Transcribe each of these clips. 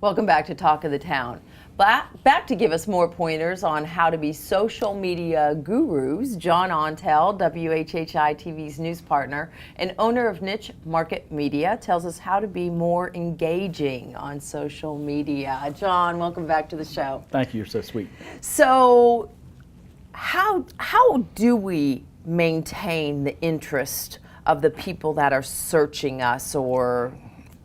Welcome back to Talk of the Town. Back to give us more pointers on how to be social media gurus, John Ontal, WHHI-TV's news partner and owner of Niche Market Media, tells us how to be more engaging on social media. John, welcome back to the show. Thank you, you're so sweet. So, how do we maintain the interest of the people that are searching us or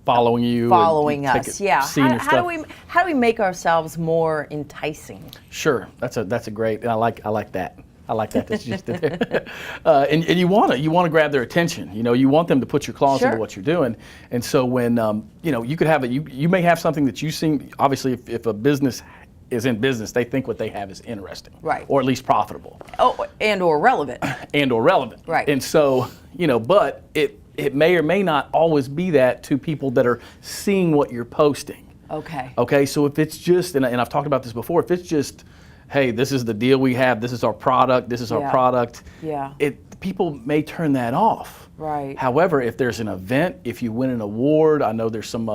following you, us? Yeah. How do we make ourselves more enticing? Sure, that's a great. And I like that. I like that. That's just there. And you want to grab their attention. You want them to put your claws into what you're doing. And so when you could have you may have something that you see. Obviously, if a business is in business, they think what they have is interesting, right, or at least profitable, or relevant, right. And so but it may or may not always be that to people that are seeing what you're posting. Okay, so if it's just, and I've talked about this before, if it's just, hey, this is the deal we have, this is our product, people may turn that off. Right. However, if there's an event, if you win an award, I know there's some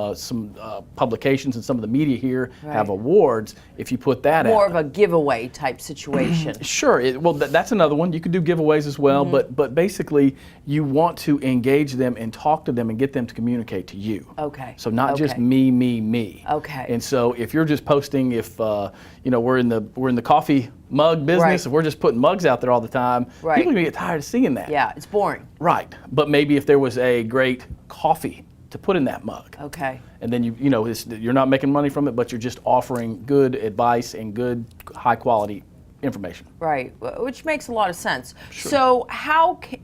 publications and some of the media here have awards. If you put that more of a giveaway type situation. Sure. That's another one. You could do giveaways as well, but basically you want to engage them and talk to them and get them to communicate to you. Okay. So not just me. Okay. And so if you're just posting, if we're in the coffee mug business, if we're just putting mugs out there all the time, people are gonna get tired of seeing that. Yeah, it's boring. Right. But maybe if there was a great coffee to put in that mug. Okay. And then you're not making money from it, but you're just offering good advice and good high quality information. Right, which makes a lot of sense. Sure. So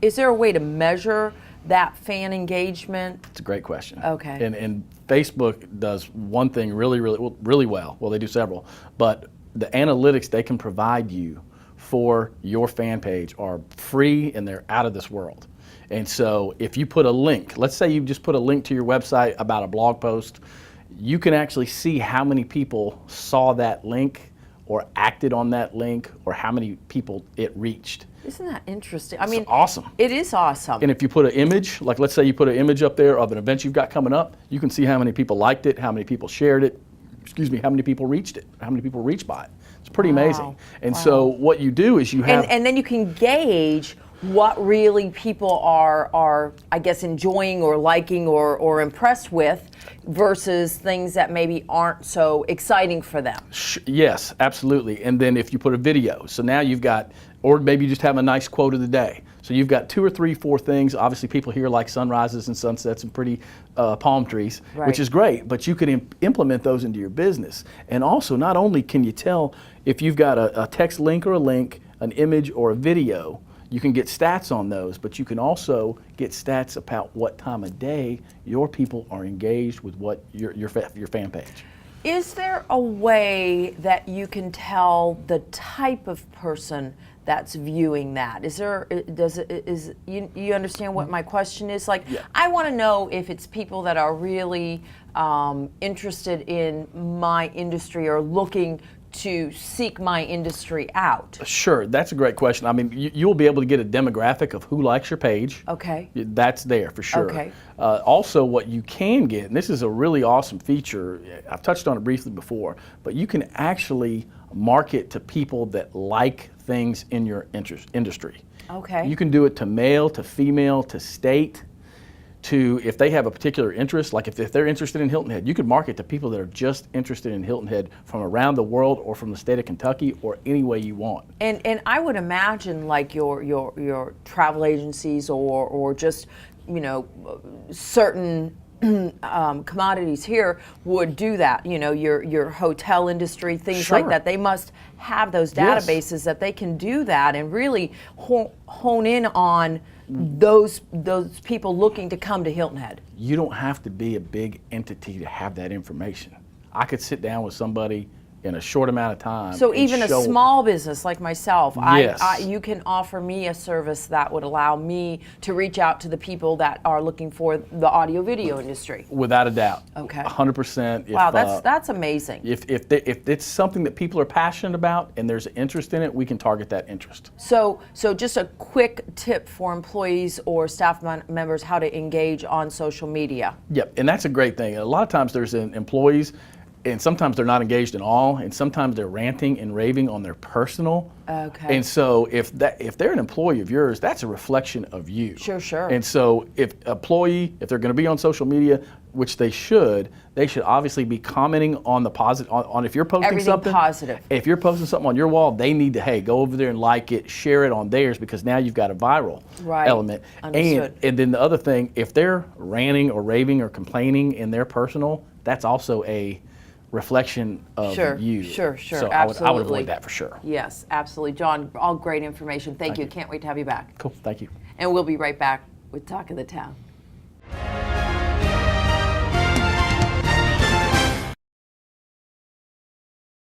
is there a way to measure that fan engagement? It's a great question. Okay. And Facebook does one thing really well. Well, they do several, but the analytics they can provide you for your fan page are free and they're out of this world. And so if you put a link, let's say you just put a link to your website about a blog post, you can actually see how many people saw that link or acted on that link or how many people it reached. Isn't that interesting? I mean, it's awesome. It is awesome. And if you put an image, like let's say you put an image up there of an event you've got coming up, you can see how many people liked it, how many people shared it, how many people reached it, how many people reached by it. It's pretty amazing. And so what you do is you have... And then you can gauge what really people are I guess, enjoying or liking or impressed with versus things that maybe aren't so exciting for them. Yes, absolutely. And then if you put a video, so now you've got, or maybe you just have a nice quote of the day. So you've got 2 or 3, 4 things. Obviously people here like sunrises and sunsets and pretty palm trees, which is great, but you can implement those into your business. And also, not only can you tell if you've got a text link or a link, an image or a video, you can get stats on those, but you can also get stats about what time of day your people are engaged with what your fan page. Is there a way that you can tell the type of person that's viewing that? You understand what my question is? Like, I want to know if it's people that are really interested in my industry or looking to seek my industry out. Sure, that's a great question. I mean, you'll be able to get a demographic of who likes your page. Okay. That's there for sure. Okay. Also, what you can get, and this is a really awesome feature, I've touched on it briefly before, but you can actually market to people that like things in your industry. Okay. You can do it to male, to female, to state, to if they have a particular interest, like if they're interested in Hilton Head, you could market to people that are just interested in Hilton Head from around the world or from the state of Kentucky or any way you want. And I would imagine like your travel agencies or just certain commodities here would do that. Your hotel industry, things like that. They must have those databases that they can do that and really hone in on those people looking to come to Hilton Head. You don't have to be a big entity to have that information. I could sit down with somebody in a short amount of time. So even a small business like myself, yes. you can offer me a service that would allow me to reach out to the people that are looking for the audio video industry. Without a doubt. Okay. 100%. Wow, that's amazing. If it's something that people are passionate about and there's an interest in it, we can target that interest. So just a quick tip for employees or staff members how to engage on social media. Yep, and that's a great thing. A lot of times there's employees and sometimes they're not engaged at all, and sometimes they're ranting and raving on their personal. Okay. And so if they're an employee of yours, that's a reflection of you. Sure, sure. And so if if they're going to be on social media, which they should obviously be commenting on the positive, on if you're posting Everything something positive. If you're posting something on your wall, they need to, hey, go over there and like it, share it on theirs, because now you've got a viral element. Understood. And then the other thing, if they're ranting or raving or complaining in their personal, that's also a reflection of you. Sure, So absolutely. I would avoid that for sure. Yes, absolutely. John, all great information. Thank you. Can't wait to have you back. Cool, thank you. And we'll be right back with Talk of the Town.